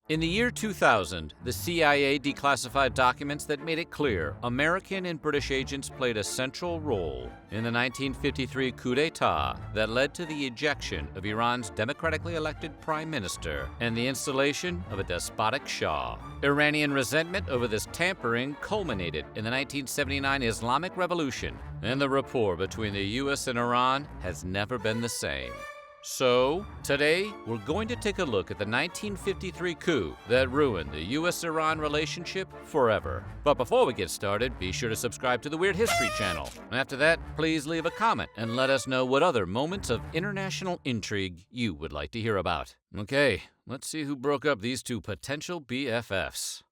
In the year 2000, the CIA declassified documents that made it clear American and British agents played a central role in the 1953 coup d'etat that led to the ejection of Iran's democratically elected Prime Minister and the installation of a despotic Shah. Iranian resentment over this tampering culminated in the 1979 Islamic Revolution, and the rapport between the US and Iran has never been the same. So, today, we're going to take a look at the 1953 coup that ruined the US-Iran relationship forever. But before we get started, be sure to subscribe to the Weird History channel. After that, please leave a comment and let us know what other moments of international intrigue you would like to hear about. Okay, let's see who broke up these two potential BFFs.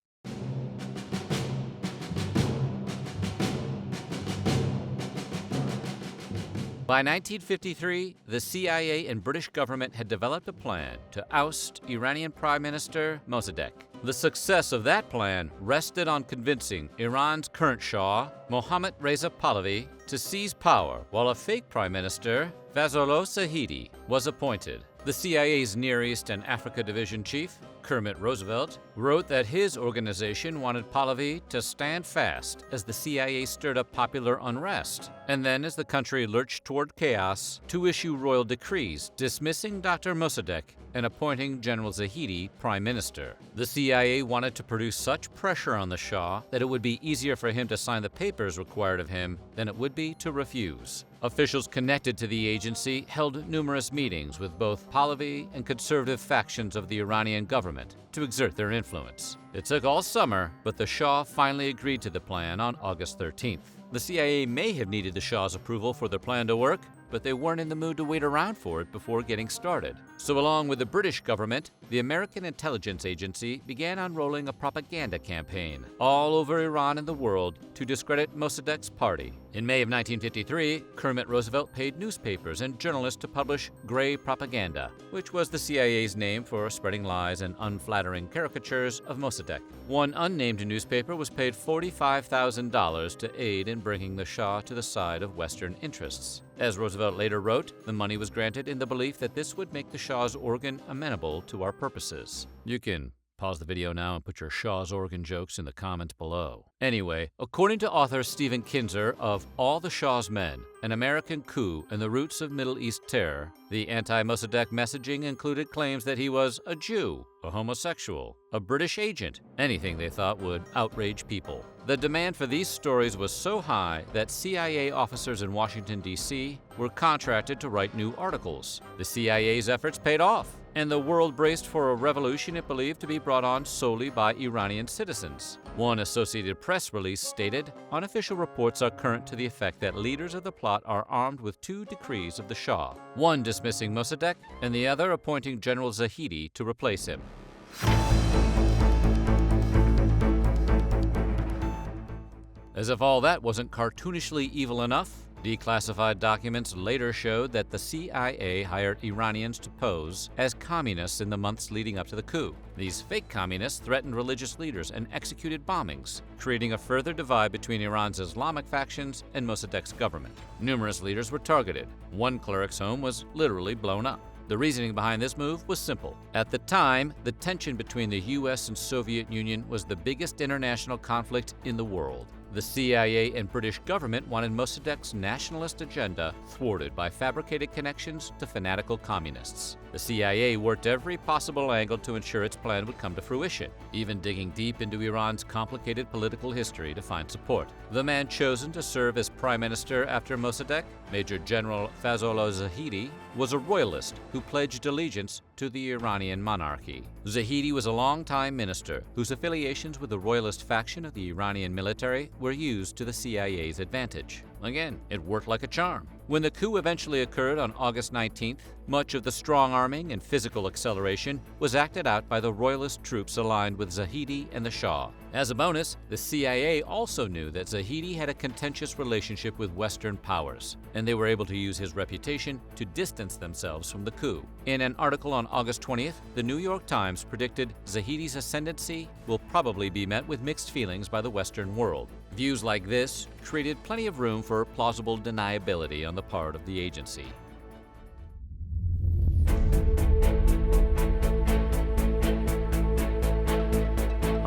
By 1953, the CIA and British government had developed a plan to oust Iranian Prime Minister Mossadegh. The success of that plan rested on convincing Iran's current Shah, Mohammad Reza Pahlavi, to seize power while a fake Prime Minister, Fazlollah Zahedi, was appointed. The CIA's Near East and Africa Division Chief, Kermit Roosevelt, wrote that his organization wanted Pahlavi to stand fast as the CIA stirred up popular unrest, and then as the country lurched toward chaos, to issue royal decrees dismissing Dr. Mossadegh and appointing General Zahedi Prime Minister. The CIA wanted to produce such pressure on the Shah that it would be easier for him to sign the papers required of him than it would be to refuse. Officials connected to the agency held numerous meetings with both Pahlavi and conservative factions of the Iranian government to exert their influence. It took all summer, but the Shah finally agreed to the plan on August 13th. The CIA may have needed the Shah's approval for their plan to work, but they weren't in the mood to wait around for it before getting started. So along with the British government, the American intelligence agency began unrolling a propaganda campaign all over Iran and the world to discredit Mossadegh's party. In May of 1953, Kermit Roosevelt paid newspapers and journalists to publish gray propaganda, which was the CIA's name for spreading lies and unflattering caricatures of Mossadegh. One unnamed newspaper was paid $45,000 to aid in bringing the Shah to the side of Western interests. As Roosevelt later wrote, the money was granted in the belief that this would make the Shah's organ amenable to our purposes. You can pause the video now and put your Shah's organ jokes in the comments below. Anyway, according to author Stephen Kinzer of All the Shah's Men, An American Coup and the Roots of Middle East Terror, the anti-Mossadegh messaging included claims that he was a Jew, a homosexual, a British agent, anything they thought would outrage people. The demand for these stories was so high that CIA officers in Washington, D.C. were contracted to write new articles. The CIA's efforts paid off, and the world braced for a revolution it believed to be brought on solely by Iranian citizens. One Associated Press release stated, "Unofficial reports are current to the effect that leaders of the plot are armed with two decrees of the Shah, one dismissing Mossadegh and the other appointing General Zahedi to replace him." As if all that wasn't cartoonishly evil enough, declassified documents later showed that the CIA hired Iranians to pose as communists in the months leading up to the coup. These fake communists threatened religious leaders and executed bombings, creating a further divide between Iran's Islamic factions and Mossadegh's government. Numerous leaders were targeted. One cleric's home was literally blown up. The reasoning behind this move was simple. At the time, the tension between the US and Soviet Union was the biggest international conflict in the world. The CIA and British government wanted Mossadegh's nationalist agenda thwarted by fabricated connections to fanatical communists. The CIA worked every possible angle to ensure its plan would come to fruition, even digging deep into Iran's complicated political history to find support. The man chosen to serve as Prime Minister after Mossadegh, Major General Fazlollah Zahedi, was a royalist who pledged allegiance to the Iranian monarchy. Zahedi was a longtime minister whose affiliations with the royalist faction of the Iranian military were used to the CIA's advantage. Again, it worked like a charm. When the coup eventually occurred on August 19th, much of the strong-arming and physical acceleration was acted out by the royalist troops aligned with Zahedi and the Shah. As a bonus, the CIA also knew that Zahedi had a contentious relationship with Western powers, and they were able to use his reputation to distance themselves from the coup. In an article on August 20th, the New York Times predicted Zahedi's ascendancy will probably be met with mixed feelings by the Western world. Views like this created plenty of room for plausible deniability on the part of the agency.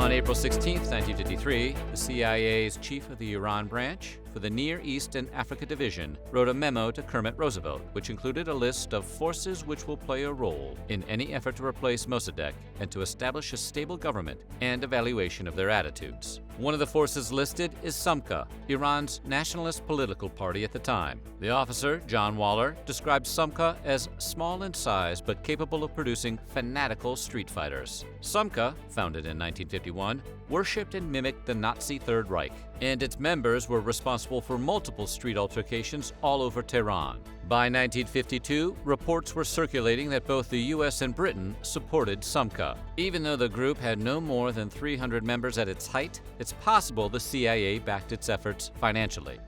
On April 16, 1953, the CIA's chief of the Iran branch for the Near East and Africa Division wrote a memo to Kermit Roosevelt, which included a list of forces which will play a role in any effort to replace Mossadegh and to establish a stable government, and evaluation of their attitudes. One of the forces listed is SUMCA, Iran's nationalist political party at the time. The officer, John Waller, described SUMCA as small in size but capable of producing fanatical street fighters. SUMCA, founded in 1951, worshipped and mimicked the Nazi Third Reich, and its members were responsible for multiple street altercations all over Tehran. By 1952, reports were circulating that both the US and Britain supported SUMCA. Even though the group had no more than 300 members at its height, it's possible the CIA backed its efforts financially.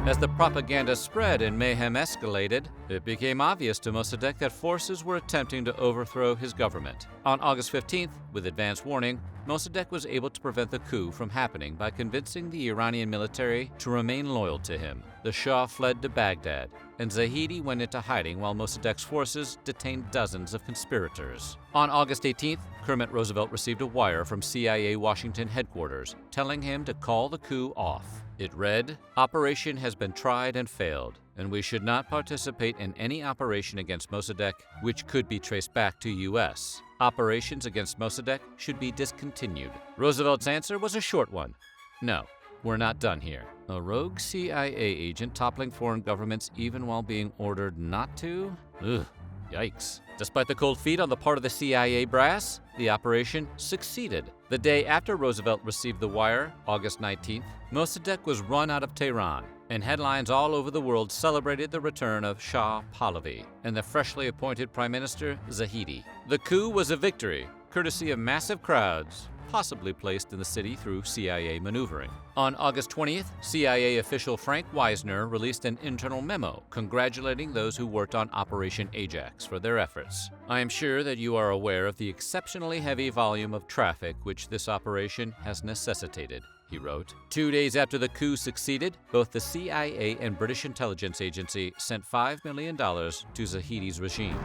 As the propaganda spread and mayhem escalated, it became obvious to Mossadegh that forces were attempting to overthrow his government. On August 15th, with advance warning, Mossadegh was able to prevent the coup from happening by convincing the Iranian military to remain loyal to him. The Shah fled to Baghdad, and Zahedi went into hiding while Mossadegh's forces detained dozens of conspirators. On August 18th, Kermit Roosevelt received a wire from CIA Washington headquarters telling him to call the coup off. It read, "Operation has been tried and failed, and we should not participate in any operation against Mossadegh which could be traced back to US. Operations against Mossadegh should be discontinued." Roosevelt's answer was a short one. No, we're not done here. A rogue CIA agent toppling foreign governments even while being ordered not to? Ugh, yikes. Despite the cold feet on the part of the CIA brass, the operation succeeded. The day after Roosevelt received the wire, August 19th, Mossadegh was run out of Tehran, and headlines all over the world celebrated the return of Shah Pahlavi and the freshly appointed Prime Minister Zahedi. The coup was a victory, courtesy of massive crowds, possibly placed in the city through CIA maneuvering. On August 20th, CIA official Frank Wisner released an internal memo congratulating those who worked on Operation Ajax for their efforts. "I am sure that you are aware of the exceptionally heavy volume of traffic which this operation has necessitated," he wrote. 2 days after the coup succeeded, both the CIA and British intelligence agency sent $5 million to Zahedi's regime.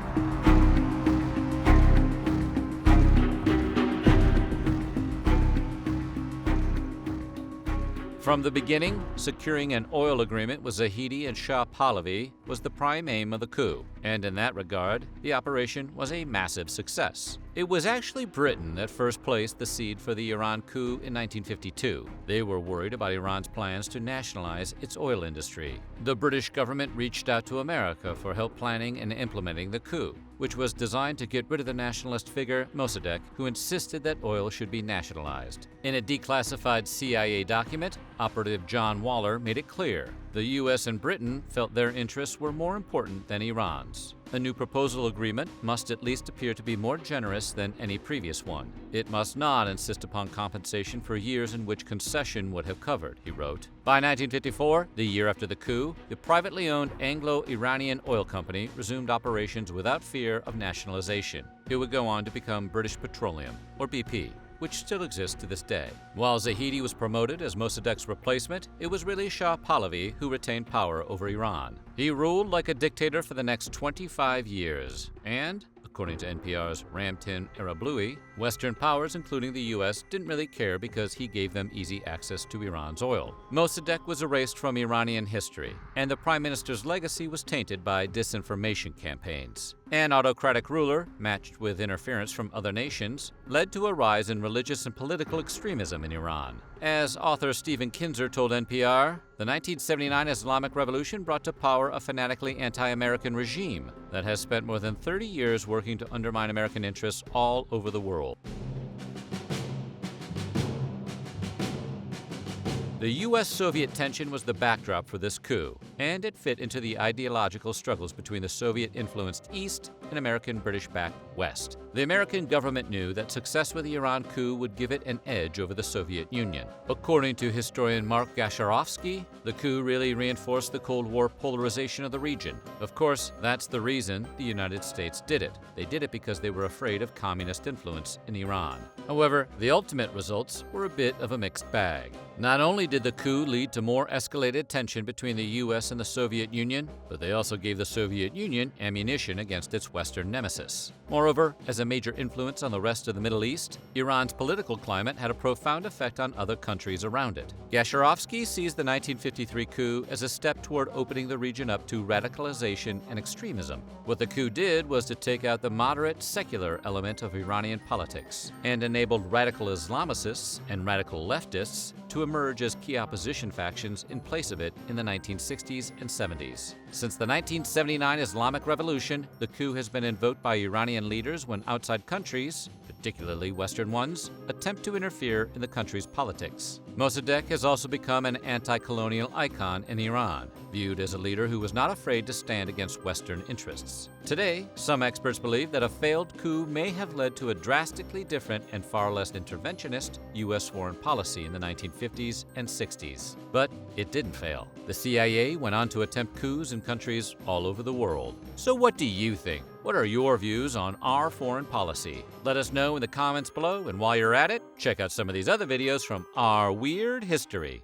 From the beginning, securing an oil agreement with Zahedi and Shah Pahlavi was the prime aim of the coup, and in that regard, the operation was a massive success. It was actually Britain that first placed the seed for the Iran coup in 1952. They were worried about Iran's plans to nationalize its oil industry. The British government reached out to America for help planning and implementing the coup, which was designed to get rid of the nationalist figure Mossadegh, who insisted that oil should be nationalized. In a declassified CIA document, Operative John Waller made it clear the US and Britain felt their interests were more important than Iran's. A new proposal agreement must at least appear to be more generous than any previous one. It must not insist upon compensation for years in which concession would have covered, he wrote. By 1954, the year after the coup, the privately owned Anglo-Iranian oil company resumed operations without fear of nationalization. It would go on to become British Petroleum, or BP, which still exists to this day. While Zahedi was promoted as Mossadegh's replacement, it was really Shah Pahlavi who retained power over Iran. He ruled like a dictator for the next 25 years, and, according to NPR's Ramtin Arablouei, Western powers, including the US, didn't really care because he gave them easy access to Iran's oil. Mossadegh was erased from Iranian history, and the prime minister's legacy was tainted by disinformation campaigns. An autocratic ruler, matched with interference from other nations, led to a rise in religious and political extremism in Iran. As author Stephen Kinzer told NPR, the 1979 Islamic Revolution brought to power a fanatically anti-American regime that has spent more than 30 years working to undermine American interests all over the world. The US-Soviet tension was the backdrop for this coup, and it fit into the ideological struggles between the Soviet-influenced East and American-British-backed West. The American government knew that success with the Iran coup would give it an edge over the Soviet Union. According to historian Mark Gasharovsky, the coup really reinforced the Cold War polarization of the region. Of course, that's the reason the United States did it. They did it because they were afraid of communist influence in Iran. However, the ultimate results were a bit of a mixed bag. Not only did the coup lead to more escalated tension between the US and the Soviet Union, but they also gave the Soviet Union ammunition against its Western nemesis. Moreover, as a major influence on the rest of the Middle East, Iran's political climate had a profound effect on other countries around it. Gasharovsky sees the 1953 coup as a step toward opening the region up to radicalization and extremism. What the coup did was to take out the moderate, secular element of Iranian politics and enabled radical Islamicists and radical leftists to emerge as key opposition factions in place of it in the 1960s and 70s. Since the 1979 Islamic Revolution, the coup has been invoked by Iranian leaders when outside countries, particularly Western ones, attempt to interfere in the country's politics. Mossadegh has also become an anti-colonial icon in Iran, viewed as a leader who was not afraid to stand against Western interests. Today, some experts believe that a failed coup may have led to a drastically different and far less interventionist U.S. foreign policy in the 1950s and 60s. But it didn't fail. The CIA went on to attempt coups in countries all over the world. So what do you think? What are your views on our foreign policy? Let us know in the comments below, and while you're at it, check out some of these other videos from our weird history.